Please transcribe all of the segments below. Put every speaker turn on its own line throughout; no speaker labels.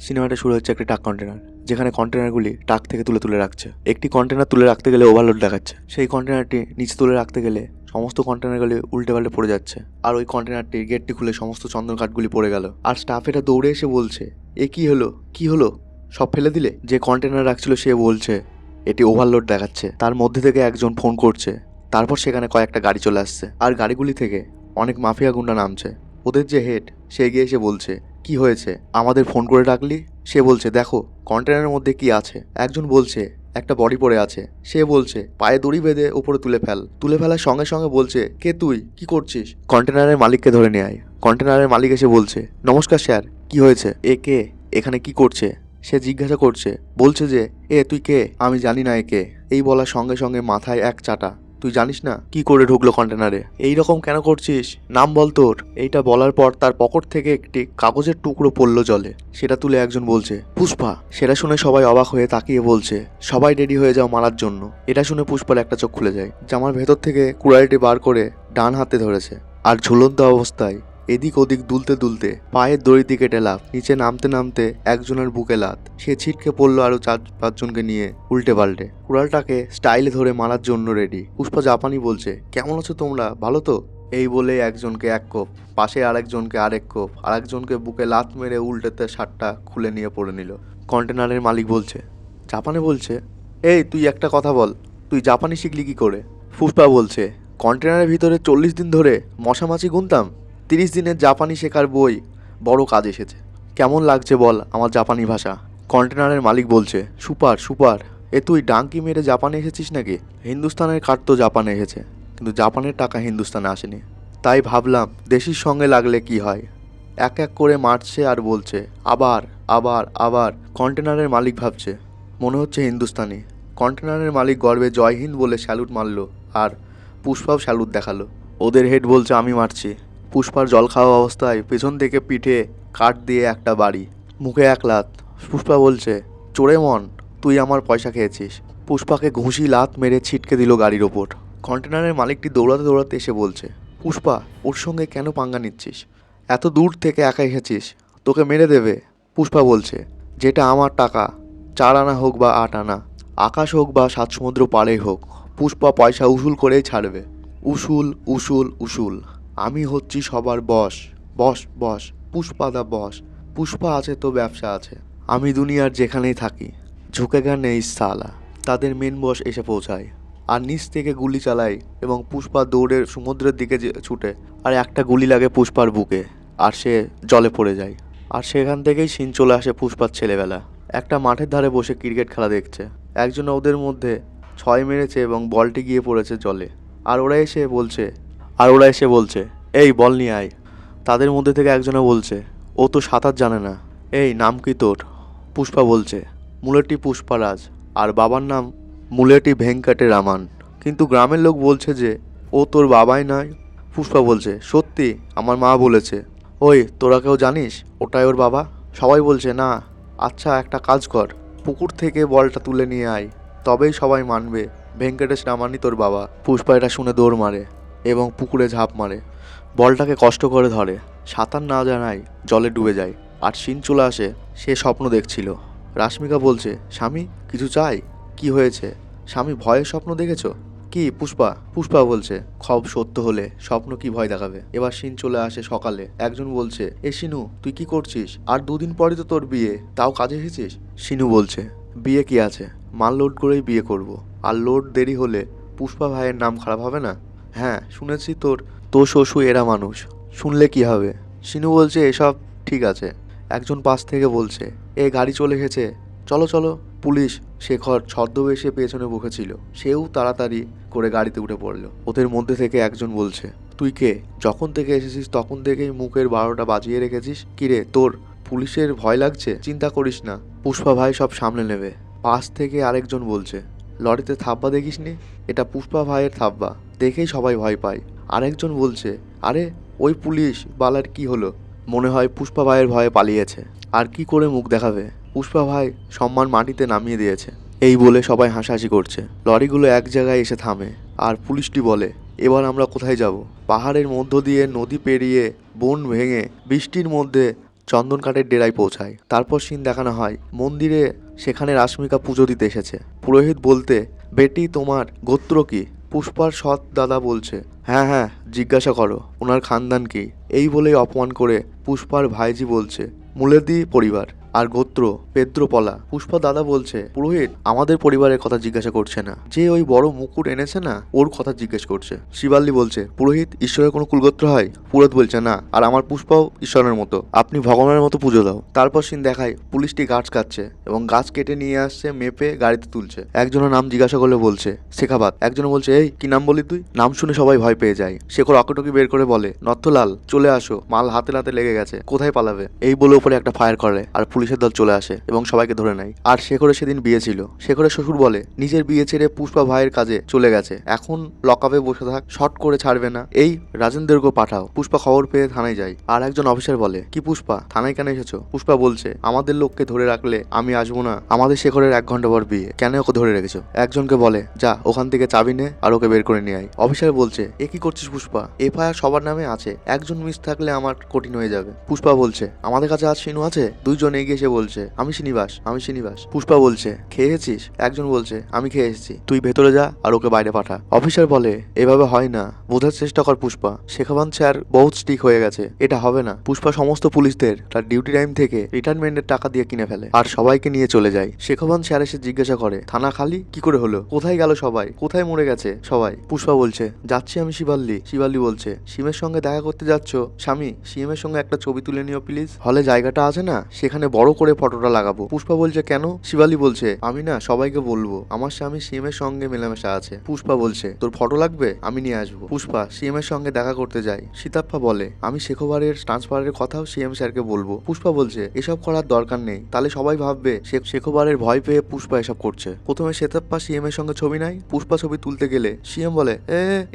সিনেমাটা শুরু হচ্ছে একটি ট্রাক কন্টেনার, যেখানে কন্টেনারগুলি ট্রাক থেকে তুলে তুলে রাখছে। একটি কন্টেনার তুলে রাখতে গেলে ওভারলোড দেখাচ্ছে। সেই কন্টেনারটি নিচে তুলে রাখতে গেলে সমস্ত কন্টেনারগুলি উল্টে পাল্টে পড়ে যাচ্ছে। আর ওই কন্টেনারটির গেটটি খুলে সমস্ত চন্দন কাঠগুলি পড়ে গেল। আর স্টাফেরা দৌড়ে এসে বলছে, এ কি হলো, কি হলো, সব ফেলে দিলে? যে কন্টেনার রাখছিল সে বলছে এটি ওভারলোড দেখাচ্ছে। তার মধ্যে থেকে একজন ফোন করছে। তারপর সেখানে কয়েকটা গাড়ি চলে আসছে, আর গাড়িগুলি থেকে অনেক মাফিয়া গুন্ডা নামছে। ওদের যে হেড, সে এগিয়ে এসে বলছে, কি হয়েছে, আমাদের ফোন করে ডাকলি? সে বলছে, দেখো কন্টেনারের মধ্যে কি আছে। একজন বলছে একটা বডি পড়ে আছে। সে বলছে পায়ে দড়ি বেঁধে উপরে তুলে ফেলার সঙ্গে সঙ্গে বলছে, কে তুই, কি করছিস? কন্টেনারের মালিককে ধরে নিয়ে আয়। কন্টেনারের মালিক এসে বলছে, নমস্কার স্যার, কি হয়েছে, এ কে, এখানে কি করছে? সে জিজ্ঞাসা করছে, বলছে যে, এ তুই কে? আমি জানি না এ কে। এই বলার সঙ্গে সঙ্গে মাথায় এক চাটা, তুই জানিস না কি করে ঢুকলো কন্টেনারে? এই রকম কেন করছিস, নাম বল তোর। এইটা বলার পর তার পকেট থেকে একটি কাগজের টুকরো পড়লো জলে। সেটা তুলে একজন বলছে, পুষ্পা। সেটা শুনে সবাই অবাক হয়ে তাকিয়ে বলছে, সবাই রেডি হয়ে যাও মারার জন্য। এটা শুনে পুষ্পার একটা চোখ খুলে যায়। জামার ভেতর থেকে কুড়াইটি বার করে ডান হাতে ধরেছে, আর ঝুলন্ত অবস্থায় এদিক ওদিক দুলতে দুলতে পায়ের দড়ি দিকে টেলাপ, নিচে নামতে নামতে একজনের বুকে লাত। সে ছিটকে পড়লো আরো 4-5 জনকে নিয়ে উল্টে পাল্টে। কুড়ালটাকে স্টাইলে ধরে মারার জন্য রেডি। পুষ্পা জাপানি বলছে, কেমন আছো তোমরা, ভালো তো? এই বলে একজনকে এক কোপ, পাশে আরেকজনকে আরেক কোপ, আরেকজনকে বুকে লাত মেরে উল্টেতে শার্টটা খুলে নিয়ে পড়ে নিল। কন্টেনারের মালিক বলছে, জাপানে বলছে, এই তুই একটা কথা বল, তুই জাপানি শিখলি কি করে? পুষ্পা বলছে, কন্টেনারের ভিতরে 40 দিন ধরে মশামাছি গুনতাম। 30 দিনের জাপানি শেখার বই বড় কাজ এসেছে। কেমন লাগছে বল আমার জাপানি ভাষা? কন্টেনারের মালিক বলছে, সুপার সুপার। এ তুই ডাঙ্কি মেরে জাপানে এসেছিস নাকি? হিন্দুস্তানের কাঠ তো জাপানে এসেছে, কিন্তু জাপানের টাকা হিন্দুস্তানে আসেনি। তাই ভাবলাম দেশির সঙ্গে লাগলে কি হয়। এক এক করে মারছে আর বলছে, আবার আবার আবার। কন্টেনারের মালিক ভাবছে, মনে হচ্ছে হিন্দুস্তানি। কন্টেনারের মালিক গর্বে জয় হিন্দ বলে স্যালুট মারলো, আর পুষ্পাও স্যালুট দেখালো। ওদের হেড বলছে, আমি মারছি। পুষ্পার জল খাওয়া অবস্থায় পেছন থেকে পিঠে কাঠ দিয়ে একটা বাড়ি, মুখে এক লাত। পুষ্পা বলছে, চোরে মন, তুই আমার পয়সা খেয়েছিস। পুষ্পাকে ঘুষি লাত মেরে ছিটকে দিল গাড়ির ওপর। কন্টেনারের মালিকটি দৌড়াতে দৌড়াতে এসে বলছে, পুষ্পা, ওর সঙ্গে কেন পাঙ্গা নিচ্ছিস? এত দূর থেকে একা এসেছিস, তোকে মেরে দেবে। পুষ্পা বলছে, যেটা আমার টাকা, 4 আনা হোক বা 8 আনা, আকাশ হোক বা 7 সমুদ্র পাড়েই হোক, পুষ্পা পয়সা উসুল করেই ছাড়বে। উসুল উসুল উসুল। আমি হচ্ছি সবার বস, বস বস, পুষ্পা দা বস। পুষ্পা আছে তো ব্যবসা আছে। আমি দুনিয়ার যেখানেই থাকি, ঝুঁকেগা নেই সালা। তাদের মেন বস এসে পৌঁছায় আর নিচ থেকে গুলি চালায়, এবং পুষ্পা দৌড়ে সমুদ্রের দিকে ছুটে, আর একটা গুলি লাগে পুষ্পার বুকে, আর সে জলে পড়ে যায়। আর সেখান থেকেই সিন চলে আসে পুষ্পার ছেলেবেলা। একটা মাঠের ধারে বসে ক্রিকেট খেলা দেখছে। একজন ওদের মধ্যে 6 মেরেছে এবং বলটি গিয়ে পড়েছে জলে। আর ওরা এসে বলছে, এই বল নিয়ে আয়। তাদের মধ্যে থেকে একজনে বলছে, ও তো সাঁতার জানে না, এই নাম কি তোর? পুষ্পা বলছে, মুলেটি পুষ্পারাজ, আর বাবার নাম মুলেটি ভেঙ্কটে রামান। কিন্তু গ্রামের লোক বলছে যে ও তোর বাবাই নয়। পুষ্পা বলছে, সত্যি, আমার মা বলেছে। ওই তোরা কেউ জানিস ওটাই ওর বাবা? সবাই বলছে না। আচ্ছা একটা কাজ কর, পুকুর থেকে বলটা তুলে নিয়ে আয়, তবেই সবাই মানবে ভেঙ্কটেশ রামানই তোর বাবা। পুষ্পা এটা শুনে দৌড় মারে এবং পুকুরে ঝাঁপ মারে। বলটাকে কষ্ট করে ধরে, সাঁতার না জানায় জলে ডুবে যায়। আর সিন চলে আসে, সে স্বপ্ন দেখছিল। রাশ্মিকা বলছে, স্বামী কিছু চাই? কি হয়েছে স্বামী, ভয়ের স্বপ্ন দেখেছো কি? পুষ্পা বলছে, খব সত্য হলে স্বপ্ন কি ভয় দেখাবে। এবার সিন চলে আসে সকালে। একজন বলছে, এ শিনু, তুই কি করছিস? আর 2 দিন পরে তো তোর বিয়ে, তাও কাজে এসেছিস? শিনু বলছে, বিয়ে কি আছে, মাল লোড করেই বিয়ে করব। আর লোড দেরি হলে পুষ্পা ভাইয়ের নাম খারাপ হবে না? হ্যাঁ শুনেছি তোর শ্বশুর এরা মানুষ, শুনলে কি হবে? শিনু বলছে, এসব ঠিক আছে। একজন পাশ থেকে বলছে, এ গাড়ি চলে গেছে, চলো চলো। পুলিশ শেখর ছদ্মবেশে পেছনে বসেছিল, সেও তাড়াতাড়ি করে গাড়িতে উঠে পড়লো। ওদের মধ্যে থেকে একজন বলছে, তুই কে? যখন থেকে এসেছিস তখন থেকেই মুখের 12টা বাজিয়ে রেখেছিস। কিরে তোর পুলিশের ভয় লাগছে? চিন্তা করিস না, পুষ্পা ভাই সব সামলে নেবে। পাশ থেকে আরেকজন বলছে, লরিতে থাব্বা দেখিসনি? এটা পুষ্পা ভাইয়ের থাব্বা, দেখেই সবাই ভয় পায়। আরেকজন বলছে, আরে ওই পুলিশ বালার কি হলো? মনে হয় পুষ্পা ভাইয়ের ভয়ে পালিয়েছে। আর কি করে মুখ দেখাবে, পুষ্পা ভাই সম্মান মাটিতে নামিয়ে দিয়েছে। এই বলে সবাই হাসাহাসি করছে। লরিগুলো এক জায়গায় এসে থামে, আর পুলিশটি বলে, এবার আমরা কোথায় যাব? পাহাড়ের মধ্য দিয়ে, নদী পেরিয়ে, বন ভেঙে, বৃষ্টির মধ্যে চন্দন কাঠের ডেরায় পৌঁছায়। তারপর সিন দেখানো হয় মন্দিরে, সেখানে রাশ্মিকা পুজো দিতে এসেছে। পুরোহিত বলতে, বেটি তোমার গোত্র কি? পুষ্পার সৎ দাদা বলছে, হ্যাঁ হ্যাঁ জিজ্ঞাসা করো ওনার খানদান কি। এই বলেই অপমান করে পুষ্পার ভাইজি বলছে মুলেদি পরিবার, আর গোত্র পেদ্রপলা। পুষ্পা দাদা বলছে, পুরোহিত আমাদের পরিবারের কথা জিজ্ঞাসা করছে না, যে ওই বড় মুকুট এনেছে না ওর কথা জিজ্ঞেস করছে। শিবাল্লি বলছে, পুরোহিত ঈশ্বরের কোনো কুলগোত্র হয়? পুরোহিত বলছে, না, আর আমার পুষ্পাও ঈশ্বরের মতো, আপনি ভগবানের মতো পুজো দাও। তারপর সিন দেখায় পুলিশটি গাছ কাটছে এবং গাছ কেটে নিয়ে আসছে, মেপে গাড়িতে তুলছে। একজনের নাম জিজ্ঞাসা করলে বলছে শেখাবাত। একজন বলছে, এই কি নাম বলি তুই? নাম শুনে সবাই ভয় পেয়ে যায়। শেখর অকটকি বের করে বলে, নর্থলাল চলে আসো, মাল হাতে নাতে লেগে গেছে, কোথায় পালাবে? এই বলে উপরে একটা ফায়ার করে আর পুলিশের দল চলে আসে এবং সবাইকে ধরে নেয়। আর শেখরের সেদিন বিয়ে ছিল। শেখরের শ্বশুর বলে, নিজের বিয়ে ছেড়ে পুষ্পা ভাইয়ের কাজে চলে গেছে, এখন লকআপে বসে থাক, শর্ট করে ছাড়বে না, এই রাজেন্দ্রকে পাঠাও। পুষ্পা খবর পেয়ে থানায় যায়। আর একজন অফিসার বলে, কি পুষ্পা থানায় কেন এসেছো? পুষ্পা বলছে, আমাদের লোককে ধরে রাখলে আমি আসবো না, আমাদের শেখরের 1 ঘন্টা পর বিয়ে, কেন ওকে ধরে রেখেছো? একজনকে বলে, যা ওখান থেকে চাবি নে আর ওকে বের করে নিয়ে আয়। অফিসার বলছে, এ কি করছিস পুষ্পা? এফআইআর সবার নামে আছে, একজন মিস থাকলে আমার কঠিন হয়ে যাবে। পুষ্পা বলছে, আমাদের কাছে আজ শিনু আছে। দুইজন এগিয়ে এসে বলছে, আমি শ্রীনিবাস, আমি শ্রীনিবাস। পুষ্পা বলছে, খেয়েছিস? একজন বলছে, আমি খেয়ে এসেছি, তুই ভেতরে যা আর ওকে বাইরে পাঠা। অফিসার বলে, এভাবে হয় না, বোঝার চেষ্টা কর পুষ্পা, শেখাবান স্যার বহুত স্ট্রিক হয়ে গেছে, এটা হবে না। পুষ্পা সমস্ত পুলিশদের তার ডিউটি টাইম থেকে রিটায়ারমেন্টের টাকা দিয়ে কিনে ফেলে আর সবাইকে নিয়ে চলে যায়। শেখাবান স্যার এসে জিজ্ঞাসা করে, থানা খালি কি করে হলো? কোথায় গেল সবাই? কোথায় মরে গেছে সবাই? পুষ্পা বলছে, যাচ্ছি আমি শিবাল্লি। শিবাল্লি বলছে, সিমের সঙ্গে দেখা করতে যাচ্ছ? স্বামী, সিএমের সঙ্গে একটা ছবি তুলে নিও প্লিজ, হলে জায়গাটা আছে না, সেখানে বড় করে ফটোটা লাগাবো। পুষ্পা বলছে, কেন? শিবালি বলছে, আমি না সবাইকে বলবো আমার স্বামী সিএমের সঙ্গে মেলামেশা আছে। পুষ্পা বলছে, তোর ফটো লাগবে, আমি নিয়ে আসবো। পুষ্পা সিএমের সঙ্গে দেখা করতে যায়। সীতাপ্পা বলে, আমি শেখোবারের ট্রান্সফারের কথাও সিএম স্যারকে বলবো। পুষ্পা বলছে, এসব করার দরকার নেই, তাহলে সবাই ভাববে শেখোবারের ভয় পেয়ে পুষ্পা এসব করছে। প্রথমে সীতাপ্পা সিএম এর সঙ্গে ছবি নাই। পুষ্পা ছবি তুলতে গেলে সিএম বলে,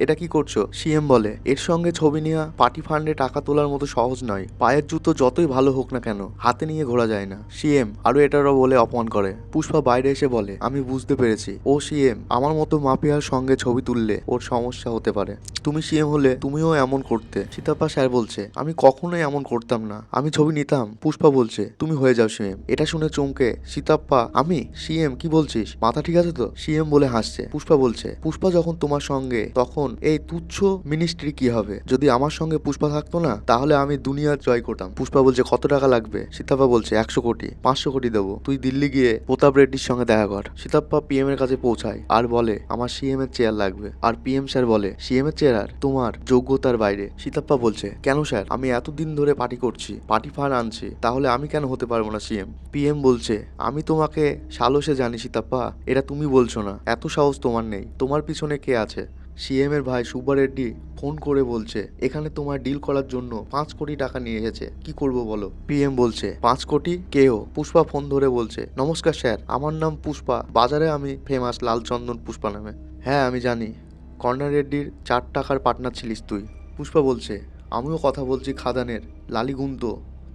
এটা কি করছো? সিএম বলে, এর সঙ্গে ছবি নেওয়া পার্টি ফান্ডে টাকা তোলার মতো সহজ নয়, পায়ের জুতো যতই ভালো হোক না কেন হাতে নিয়ে ঘোরা যায় না। সিএম আরো এটারও বলে অপমান করে। পুষ্পা বাইরে এসে বলে, আমি বুঝতে পেরেছি, ও সিএম আমার মতো মাফিয়ার সঙ্গে ছবি তুললে ওর সমস্যা হতে পারে, তুমি সিএম হলে তুমিও এমন করতে। সীতাপ্পা স্যার বলছে, আমি কখনোই এমন করতাম না, আমি ছবি নিতাম। পুষ্পা বলছে, তুমি হয়ে যাও সিএম। এটা শুনে চমকে সীতাপ্পা, আমি সিএম? কি বলছিস, মাথা ঠিক আছে তো? সিএম বলে হাসছে। পুষ্পা বলছে, পুষ্পা যখন তোমার সঙ্গে, তখন এই তুচ্ছ মিনিস্ট্রি কি হবে? যদি আমার সঙ্গে পুষ্পা থাকতো না, তাহলে আমি দুনিয়া জয় করতাম। পুষ্পা বলছে, কত টাকা লাগবে? সীতাপ্পা বলছে, 100 কোটি, 500 কোটি দেবো, তুই দিল্লি গিয়ে প্রতাপ রেড্ডির সঙ্গে দেখা কর। সীতাপ্পা পিএম এর কাছে পৌঁছায় আর বলে, আমার সিএম এর চেয়ার লাগবে। আর পিএম স্যার বলে, সিএম এর চেয়ার তোমার যোগ্যতার বাইরে। সীতাপ্পা বলছে, কেন স্যার? আমি এতদিন ধরে পার্টি করছি, পার্টি ফান্ড আনছি, তাহলে আমি কেন হতে পারবো না সিএম? পিএম বলছে, আমি তোমাকে সালসে জানি সীতাপ্পা, এটা তুমি বলছো না, এত সাহস তোমার নেই, তোমার পিছনে কে আছে? সিএম এর ভাই সুব্বা রেড্ডি ফোন করে বলছে, এখানে তোমার ডিল করার জন্য 5 কোটি টাকা নিয়ে এসেছে, কি করব বলো? পিএম বলছে, 5 কোটি? কেও? পুষ্পা ফোন ধরে বলছে, নমস্কার স্যার, আমার নাম পুষ্পা, বাজারে আমি ফেমাস লালচন্দন পুষ্পা নামে। হ্যাঁ আমি জানি, কর্নার রেড্ডির 4 টাকার পার্টনার ছিলিস তুই। পুষ্পা বলছে, আমিও কথা বলছি খাদানের লালিগুন্ত,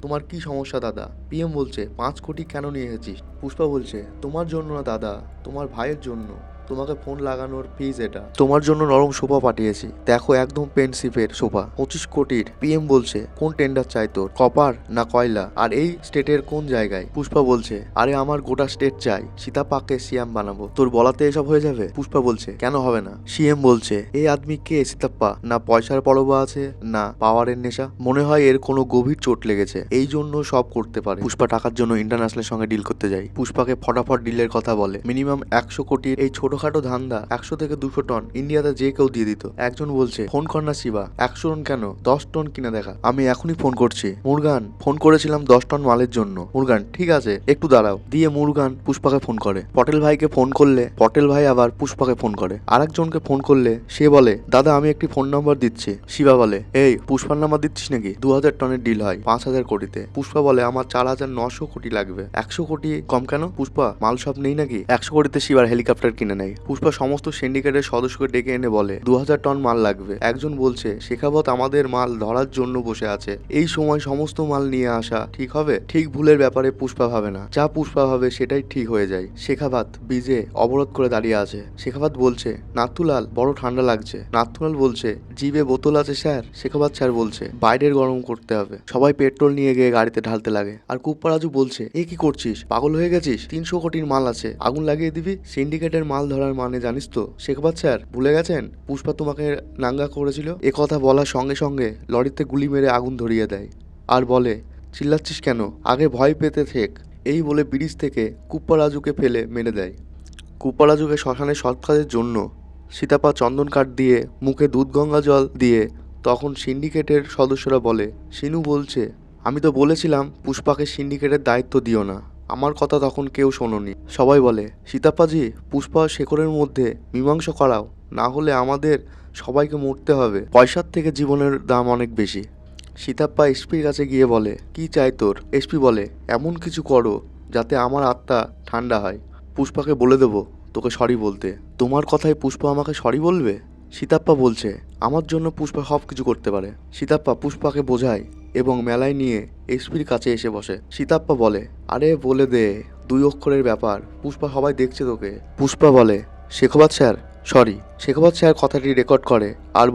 তোমার কি সমস্যা দাদা? পিএম বলছে, 5 কোটি কেন নিয়ে এসেছিস? পুষ্পা বলছে, তোমার জন্য না দাদা, তোমার ভাইয়ের জন্য, তোমাকে ফোন লাগানোর ফিজ এটা, তোমার জন্য নরম সোফা পাঠিয়েছি, দেখো একদম পেনসিফের সোফা, 25 কোটির। পিএম বলছে, কোন টেন্ডার চাই তোর, কপার না কয়লা, আর এই স্টেটের কোন জায়গায়? পুষ্পা বলছে, আরে আমার গোটা স্টেট চাই, সীতাপ্পাকে সিএম বানাবো, তোর বলাতে এসব হয়ে যাবে? পুষ্পা বলছে, কেন হবে না? সিএম বলছে, এই আদমি কে সীতাপ্পা? না পয়সার পরবা আছে, না পাওয়ারের নেশা, মনে হয় এর কোনো গভীর চোট লেগেছে, এই জন্য সব করতে পারে। পুষ্পা টাকার জন্য ইন্টারন্যাশনালের সঙ্গে ডিল করতে যায়। পুষ্পাকে ফটাফট ডিলের কথা বলে। মিনিমাম 100 কোটির এই ছোটখাটো ধান্দা 100 থেকে 200 টন ইন্ডিয়াতে যে কেউ দিয়ে দিত। একজন বলছে, ফোন কর না শিবা, 100 টন কেন, 10 টন কিনে দেখা, আমি এখনই ফোন করছি। মুরগান, ফোন করেছিলাম 10 টন মালের জন্য। মুরগান, ঠিক আছে একটু দাঁড়াও, দিয়ে মুরগান পুষ্পাকে ফোন করে। পটেল ভাইকে ফোন করলে পটেল ভাই আবার পুষ্পাকে ফোন করে। আরেকজনকে ফোন করলে সে বলে, দাদা আমি একটি ফোন নাম্বার দিচ্ছি। শিবা বলে, এই পুষ্পার নাম্বার দিচ্ছিস নাকি? 2000 টনের ডিল হয় 5000 কোটিতে। পুষ্পা বলে, আমার 4900 কোটি লাগবে। 100 কোটি কম কেন? পুষ্পা, মাল সব নেই নাকি? 100 কোটিতে শিবার হেলিকপ্টার কিনে নেয়। নেয়। পুষ্পা সমস্ত সিন্ডিকেটের সদস্যকে ডেকে এনে বলে 2000 টন মাল লাগবে। একজন বলছে শেখাবত আমাদের মাল ধরার জন্য বসে আছে, এই সময় সমস্ত মাল নিয়ে আসা ঠিক হবে? ঠিক ভুলের ব্যাপারে পুষ্পা ভাবে না, যা পুষ্পা ভাবে সেটাই ঠিক হয়ে যায়। শেখাবাত ব্রিজে অবরোধ করে দাঁড়িয়ে আছে। শেখাবাত বলছে নাথুলাল বড় ঠান্ডা লাগছে। নাথুলাল বলছে জিবে বোতল আছে স্যার। শেখাবাত স্যার বলছে বাইরের গরম করতে হবে। সবাই পেট্রোল নিয়ে গিয়ে গাড়িতে ঢালতে লাগে। আর কুপ্পারাজু বলছে এ কি করছিস, পাগল হয়ে গেছিস? 300 কোটির মাল আছে, আগুন লাগিয়ে দিবি? সিন্ডিকেটের মাল ধরার মানে জানিস তো? শেখাবাত স্যার ভুলে গেছেন পুষ্পা তোমাকে নাঙ্গা করেছিল? এ কথা বলার সঙ্গে সঙ্গে লরিতে গুলি মেরে আগুন ধরিয়ে দেয় আর বলে চিল্লাচ্ছিস কেন, আগে ভয় পেতে শেখ। এই বলে ব্রিজ থেকে কুপ্পারাজুকে ফেলে মেরে দেয়। কুপ্পারাজুকে শ্মশানে সৎ কাজের জন্য সীতাপা চন্দন কাঠ দিয়ে মুখে দুধ গঙ্গা জল দিয়ে তখন সিন্ডিকেটের সদস্যরা বলে সিনু বলছে আমি তো বলেছিলাম পুষ্পাকে সিন্ডিকেটের দায়িত্ব দিও না, আমার কথা তখন কেউ শোনোনি। সবাই বলে সীতাপ্পাজি পুষ্পা শেখরের মধ্যে মীমাংসা করাও, না হলে আমাদের সবাইকে মরতে হবে, পয়সার থেকে জীবনের দাম অনেক বেশি। সীতাপ্পা এসপির কাছে গিয়ে বলে কি চাই তোর? এসপি বলে এমন কিছু করো যাতে আমার আত্মা ঠান্ডা হয়। পুষ্পাকে বলে দেবো তোকে সরি বলতে। তোমার কথায় পুষ্পা আমাকে সরি বলবে? সীতাপ্পা বলছে আমার জন্য পুষ্পা সব কিছু করতে পারে। সীতাপ্পা পুষ্পাকে বোঝায় এবং মেলায় নিয়ে এসপির কাছে এসে বসে। সীতাপ্পা বলে আরে বলে দে, 2 অক্ষরের ব্যাপার, পুষ্পা সবাই দেখছে তোকে। পুষ্পা বলে শেখাবাত স্যার সরি। শেখাবাত স্যার কথাটি রেকর্ড করে আর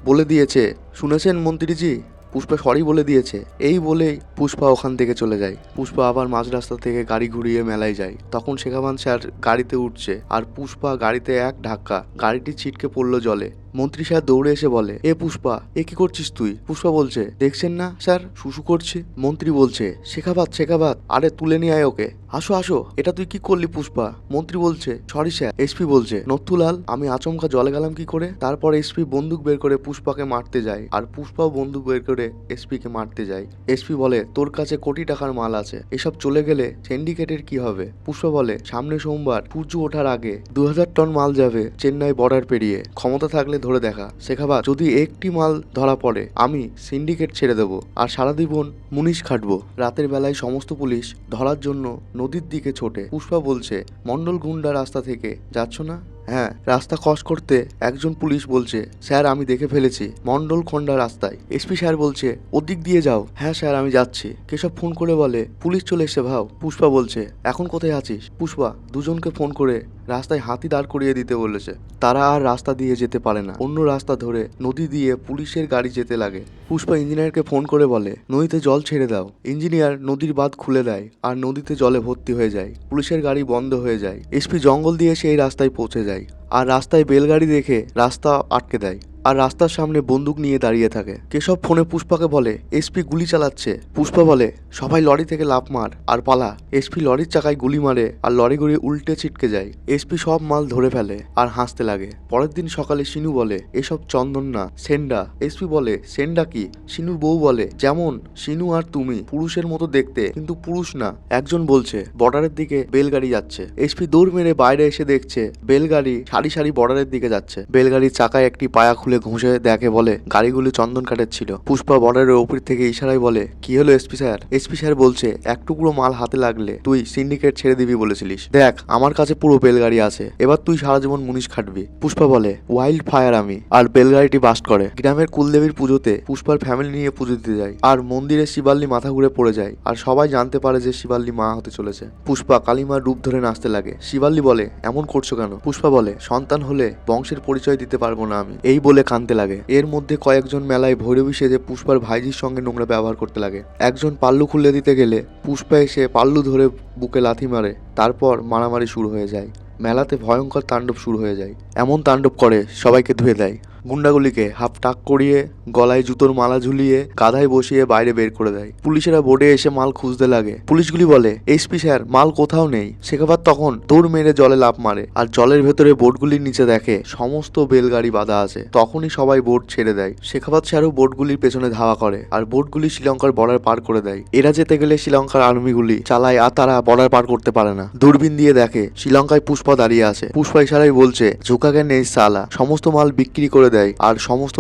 বলে দিয়েছে শুনেছেন মন্ত্রীজি, পুষ্পা সরি বলে দিয়েছে। এই বলেই পুষ্পা ওখান থেকে চলে যায়। পুষ্পা আবার মাঝ রাস্তা থেকে গাড়ি ঘুরিয়ে মেলায় যায়। তখন শেখাবান স্যার গাড়িতে উঠছে আর পুষ্পা গাড়িতে এক ধাক্কা, গাড়িটি ছিটকে পড়লো জলে। মন্ত্রী স্যার দৌড়ে এসে বলে এ পুষ্পা এ কি করছিস তুই? পুষ্পা বলছে দেখছেন না স্যার শুশু করছি। মন্ত্রী বলছে শেখাবাত আরে তুলে নিয়ে আয় ওকে। আসো এটা তুই কি করলি পুষ্পা? মন্ত্রী বলছে সরি স্যার। এসপি বলছে নথুলাল আমি আচমকা জলে গেলাম কি করে? তারপর এসপি বন্দুক বের করে পুষ্পাকে মারতে যায় আর পুষ্পাও বন্দুক বের করে এসপিকে মারতে যায়। এসপি বলে তোর কাছে কোটি টাকার মাল আছে, এসব চলে গেলে সিন্ডিকেটের কি হবে? পুষ্পা বলে সামনে সোমবার সূর্য ওঠার আগে 2000 টন মাল যাবে চেন্নাই বর্ডার পেরিয়ে, ক্ষমতা থাকলে ধরে দেখা। শেখাবাত যদি একটি মাল ধরা পড়ে আমি সিন্ডিকেট ছেড়ে দেবো আর সারা জীবন মুনিশ খাটবো। রাতের বেলায় সমস্ত পুলিশ ধরার জন্য নদীর দিকে ছোটে। পুষ্পা বলছে মন্ডল গুন্ডা রাস্তা থেকে যাচ্ছ না? হ্যাঁ। রাস্তা ক্রস করতে একজন পুলিশ বলছে স্যার আমি দেখে ফেলেছি মন্ডল খন্ডা রাস্তায়। এসপি স্যার বলছে ওদিক দিয়ে যাও। হ্যাঁ স্যার আমি যাচ্ছি। কেশব ফোন করে বলে পুলিশ চলে এসে ভাও। পুষ্পা বলছে এখন কোথায় আছিস? পুষ্পা দুজনকে ফোন করে রাস্তায় হাতি দাঁড় করিয়ে দিতে বলেছে। তারা আর রাস্তা দিয়ে যেতে পারে না, অন্য রাস্তা ধরে নদী দিয়ে পুলিশের গাড়ি যেতে লাগে। পুষ্পা ইঞ্জিনিয়ারকে ফোন করে বলে নদীতে জল ছেড়ে দাও। ইঞ্জিনিয়ার নদীর বাঁধ খুলে দেয় আর নদীতে জলে ভর্তি হয়ে যায়। পুলিশের গাড়ি বন্ধ হয়ে যায়। এসপি জঙ্গল দিয়ে সেই রাস্তায় পৌঁছে যায় আর রাস্তায় বেলগাড়ি দেখে রাস্তা আটকে দেয় আর রাস্তার সামনে বন্দুক নিয়ে দাঁড়িয়ে থাকে। কেশব ফোনে পুষ্পাকে বলে এসপি গুলি চালাচ্ছে। পুষ্পা বলে সবাই লরি থেকে লাফ মার আর পালা। এসপি লরির চাকায় গুলি মারে আর লরি ঘুরে উল্টে ছিটকে যায়। এসপি সব মাল ধরে ফেলে আর হাসতে লাগে। পরের দিন সকালে সিনু বলে এসব চন্দন না সেন্ডা। এসপি বলে সেন্ডা কি? সিনুর বউ বলে যেমন সিনু আর তুমি পুরুষের মতো দেখতে কিন্তু পুরুষ না। একজন বলছে বর্ডারের দিকে বেলগাড়ি যাচ্ছে। এসপি দৌড় মেরে বাইরে এসে দেখছে বেলগাড়ি সারি সারি বর্ডারের দিকে যাচ্ছে। বেলগাড়ির চাকায় একটি পায়া খুলে ঘুষে দেখে বলে গাড়িগুলি চন্দন কাঠের ছিল। পুষ্পা বর্ডারের ওপর থেকে ইশারায় বলে কি হলো এসপি স্যার? এসপি স্যার বলছে এক টুকরো মাল হাতে লাগলে তুই সিন্ডিকেট ছেড়ে দিবি বলেছিলিস, দেখ আমার কাছে পুরো বেলগাড়ি আছে, এবার তুই সারা জীবন মুনিশ খাটবি। পুষ্পা বলে ওয়াইল্ড ফায়ার আমি। আর বেলগাড়িটি বাস্ট করে। গ্রামের কুলদেবীর পুজোতে পুষ্পার ফ্যামিলি নিয়ে পুজো দিতে যায় আর মন্দিরে শিবাল্লি মাথা ঘুরে পড়ে যায় আর সবাই জানতে পারে যে শিবাল্লি মা হতে চলেছে। পুষ্পা কালিমার রূপ ধরে নাচতে লাগে। শিবাল্লি বলে এমন করছো কেন? পুষ্পা বলে সন্তান হলে বংশের পরিচয় দিতে পারবো না আমি, এই বলে কাঁদতে লাগে। এর মধ্যে কয়েকজন মেলায় ভৈরবী সেজে পুষ্পার ভাইজির সঙ্গে নোংরা ব্যবহার করতে লাগে। একজন পাল্লু খুলে দিতে গেলে পুষ্পা এসে পাল্লু ধরে বুকে লাথি মারে, তারপর মারামারি শুরু হয়ে যায়। মেলাতে ভয়ঙ্কর তাণ্ডব শুরু হয়ে যায়। এমন তাণ্ডব করে সবাইকে ধুয়ে দেয়। গুন্ডাগুলিকে হাফ টাক করিয়ে গলায় জুতোর মালা ঝুলিয়ে গাধায় বসিয়ে বাইরে বের করে দেয়। পুলিশেরা বোর্ডে এসে মাল খুঁজতে লাগে। পুলিশগুলি বলে এসপি স্যার মাল কোথাও নেই। শেখাবাত তখন দৌড় মেরে জলে লাফ মারে আর জলের ভেতরে বোটগুলির নিচে দেখে সমস্ত বেলগাড়ি বাঁধা আছে। তখনই সবাই বোট ছেড়ে দেয়। শেখাবাত স্যারও বোটগুলির পেছনে ধাওয়া করে আর বোটগুলি শ্রীলঙ্কার বর্ডার পার করে দেয়। এরা যেতে গেলে শ্রীলঙ্কার আর্মিগুলি চালায় আর তারা বর্ডার পার করতে পারে না। দূরবীন দিয়ে দেখে শ্রীলঙ্কায় পুষ্পা দাঁড়িয়ে আছে। পুষ্পা ইশারায় বলছে ঝুঁকাকে নেই সালা, সমস্ত মাল বিক্রি করে দেয় আর সমস্ত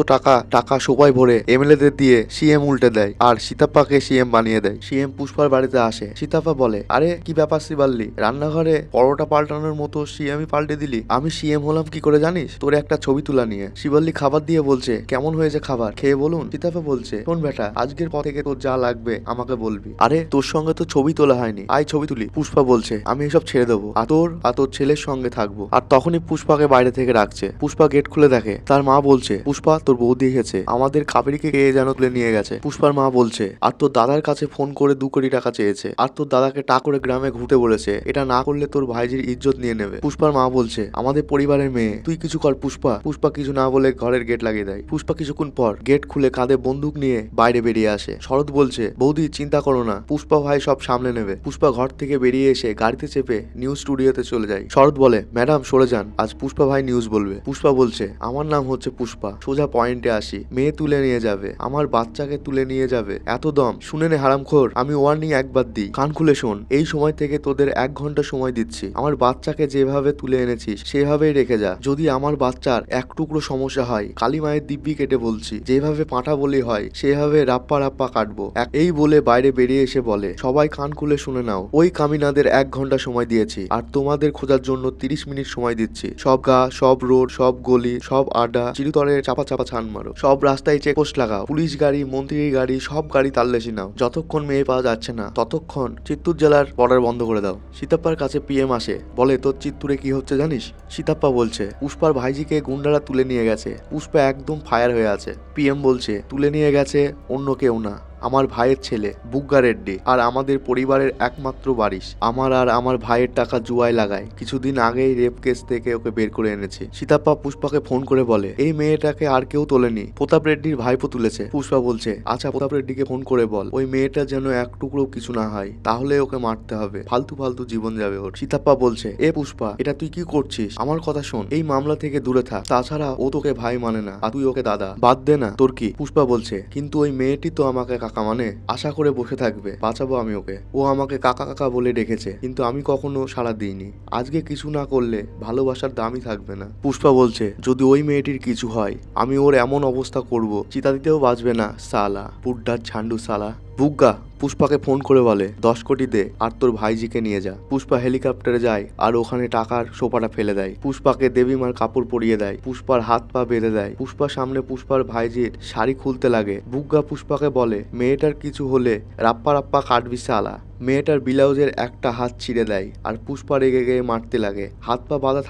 টাকা সবাই ভরে এমএলএদের দিয়ে সিএম উল্টে দেয় আর সীতাপ্পাকে সিএম বানিয়ে দেয়। সিএম পুষ্পার বাড়িতে আসে। সীতাপ্পা বলে, আরে কি ব্যাপার শিবাল্লি, রান্নাঘরে পরোটা পাল্টানোর মতো সিএমই পাল্টে দিলি। আমি সিএম হলাম কি করে জানিস? তোর একটা ছবি তোলা নিয়ে। শিবাল্লি খাবার দিয়ে বলছে, কেমন হয়েছে খাবার, খেয়ে বলুন। সীতাপ্পা বলছে, শোন বেটা, আজকের পর থেকে তোর যা লাগবে আমাকে বলবি। আরে তোর সঙ্গে তো ছবি তোলা হয়নি, আয় ছবি তুলি। পুষ্পা বলছে, আমি এসব ছেড়ে দেবো, আর তোর ছেলের সঙ্গে থাকবো। আর তখনই পুষ্পাকে বাইরে থেকে রাখছে। পুষ্পা গেট খুলে দেখে তার মা বলছে, পুষ্পা তোর বৌদি এসেছে, আমাদের কাবেরীকে কে যেন তুলে নিয়ে গেছে। পুষ্পার মা বলছে, আর তোর দাদার কাছে ফোন করে 2 কোটি টাকা চেয়েছে, আর তোর দাদাকে টাকা করে গ্রামে ঘুরতে বলেছে, এটা না করলে তোর ভাইজির ইজ্জত নিয়ে নেবে। পুষ্পার মা বলছে, আমাদের পরিবারের মেয়ে, তুই কিছু কর পুষ্পা। পুষ্পা কিছু না বলে ঘরের গেট লাগিয়ে দেয়। পুষ্পা কিছুক্ষণ পর গেট খুলে কাঁধে বন্দুক নিয়ে বাইরে বেরিয়ে আসে। শরৎ বলছে, বৌদি চিন্তা করো না, পুষ্পা ভাই সব সামলে নেবে। পুষ্পা ঘর থেকে বেরিয়ে এসে গাড়িতে চেপে নিউজ স্টুডিওতে চলে যায়। শরৎ বলে, ম্যাডাম সরে যান, আজ পুষ্পা ভাই নিউজ বলবে। পুষ্পা বলছে, আমার নাম হচ্ছে পুষ্পা, সোজা পয়েন্টে আসি। মেয়ে তুলে নিয়ে যাবে, আমার বাচ্চাকে তুলে নিয়ে যাবে, এত দম? শুনে নে হারামখোর, আমি ওয়ার্নিং একবার দিই, কান খুলে শোন। এই সময় থেকে তোদের 1 ঘন্টা সময় দিচ্ছি। আমার বাচ্চাকে যেভাবে তুলে এনেছিস সেভাবেই রেখে যা। যদি আমার বাচ্চার এক টুকরো সমস্যা হয়, কালী মায়ের দিব্যি কেটে বলছি, যেভাবে পাঁঠা বলি হয় সেভাবে রাপ্পা রাপ্পা কাটবো। এই বলে বাইরে বেরিয়ে এসে বলে, সবাই কান খুলে শুনে নাও, ওই কামিনাদের 1 ঘন্টা সময় দিয়েছি, আর তোমাদের খোঁজার জন্য 30 মিনিট সময় দিচ্ছি। সব গা, সব রোড, সব গলি, সব আড্ডা, চিরুতরে চাপা চাপা ছান মারো। সব রাস্তায় চেকপোস্ট লাগাও, পুলিশ গাড়ি, মন্ত্রীর গাড়ি, সব গাড়ি তাল্লাশি নাও। যতক্ষণ মেয়ে পাওয়া যাচ্ছে না ততক্ষণ চিত্তুর জেলার বর্ডার বন্ধ করে দাও। সীতাপ্পার কাছে পিএম আসে, বলে, তোর চিত্তুরে কি হচ্ছে জানিস? সীতাপ্পা বলছে, পুষ্পার ভাইজিকে গুন্ডারা তুলে নিয়ে গেছে। পুষ্পা একদম ফায়ার হয়ে আছে। পিএম বলছে, তুলে নিয়ে গেছে অন্য কেউ না, আমার ভাইয়ের ছেলে বুগ্গা রেড্ডি, আর আমাদের পরিবারের একমাত্র বারিশ। আমার আর আমার ভাইয়ের টাকা জুয়ায় লাগায়। কিছুদিন আগেই রেপ কেস থেকে ওকে বের করে এনেছি। সীতাপ্পা পুষ্পাকে ফোন করে বলে, এই মেয়েটাকে আর কেউ তোলেনি, প্রতাপ রেড্ডির ভাইপো তুলেছে। পুষ্পা বলছে, আচ্ছা প্রতাপ রেড্ডিকে ফোন করে বল ওই মেয়েটা যেন এক টুকরো কিছু না হয়, তাহলে ওকে মারতে হবে, ফালতু ফালতু জীবন যাবে ওর। সীতাপ্পা বলছে, এ পুষ্পা, এটা তুই কি করছিস? আমার কথা শোন, এই মামলা থেকে দূরে থাক, তাছাড়া ও তোকে ভাই মানে না, আর তুই ওকে দাদা, বাদ দে না, তোর কি? পুষ্পা বলছে, কিন্তু ওই মেয়েটি তো আমাকে কাকা মানে, আশা করে বসে থাকবে, বাঁচাবো আমি ওকে। ও আমাকে কাকা কাকা বলে ডেকেছে, কিন্তু আমি কখনো সাড়া দিইনি। আজকে কিছু না করলে ভালোবাসার দামই থাকবে না। পুষ্পা বলছে, যদি ওই মেয়েটির কিছু হয়, আমি ওর এমন অবস্থা করব, চিতা দিতেও বাঁচবে না, সালা পুড্ডার ছান্ডু সালা। বুগ্গা পুষ্পাকে ফোন করে বলে, 10 কোটি দে আর তোর ভাইজিকে নিয়ে যা। পুষ্পা হেলিকপ্টারে যায় আর ওখানে টাকার সোপাটা ফেলে দেয়। পুষ্পাকে দেবীমার কাপড় পরিয়ে দেয়, পুষ্পার হাত পা বেঁধে দেয়। পুষ্পার সামনে পুষ্পার ভাইজির শাড়ি খুলতে লাগে। বুগ্গা পুষ্পাকে বলে, মেয়েটার কিছু হলে রাপ্পা রাপ্পা কাটবি সালা। মেয়েটার ব্লাউজের একটা হাত ছিঁড়ে দেয় আর পুষ্পা রেগে গিয়ে মারতে লাগে। হাত পা বাঁধা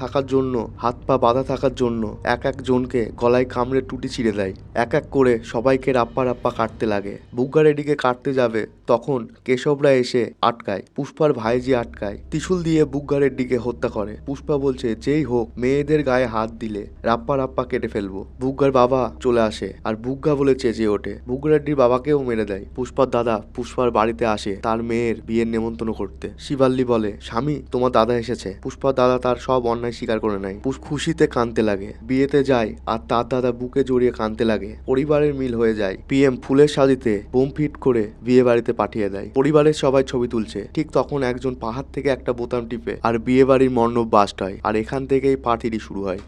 থাকার জন্য এক এক জনকে গলায় কামড়ে টুটি ছিঁড়ে দেয়। এক এক করে সবাইকে রাপ্পা রাপ্পা কাটতে লাগে। বুগ্গা রেড্ডিকে কাটতে যাবে, তখন কেশবরা এসে আটকায়। পুষ্পার ভাইজি আটকায়, ত্রিশূল দিয়ে বুগ্গা রেড্ডিকে হত্যা করে। পুষ্পা বলছে, যেই হোক মেয়েদের গায়ে হাত দিলে রাপ্পা রাপ্পা কেটে ফেলবো। বুগ্গার বাবা চলে আসে আর বুগ্গা বলে চেঁচিয়ে ওঠে। বুগ্গা রেড্ডির বাবাকেও মেরে দেয়। পুষ্পার দাদা পুষ্পার বাড়িতে আসে তার মেয়ের বিয়ের নেমন্তন্ন করতে। শিবাল্লি বলে, স্বামী তোমার দাদা এসেছে। পুষ্পার দাদা তার সব অন্যায় স্বীকার করে নেয়। খুশিতে কাঁদতে লাগে। বিয়েতে যায় আর তার দাদা বুকে জড়িয়ে কাঁদতে লাগে। পরিবারের মিল হয়ে যায়। পিএম ফুলের সাজিতে বোম ফিট করে বিয়ে বাড়িতে পাঠিয়ে দেয়। পরিবারের সবাই ছবি তুলছে। ঠিক তখন একজন পাহাড় থেকে একটা বোতাম টিপে আর বিয়ে বাড়ির মণ্ডপ বাস্ট হয়, আর এখান থেকেই পার্টিটি শুরু হয়।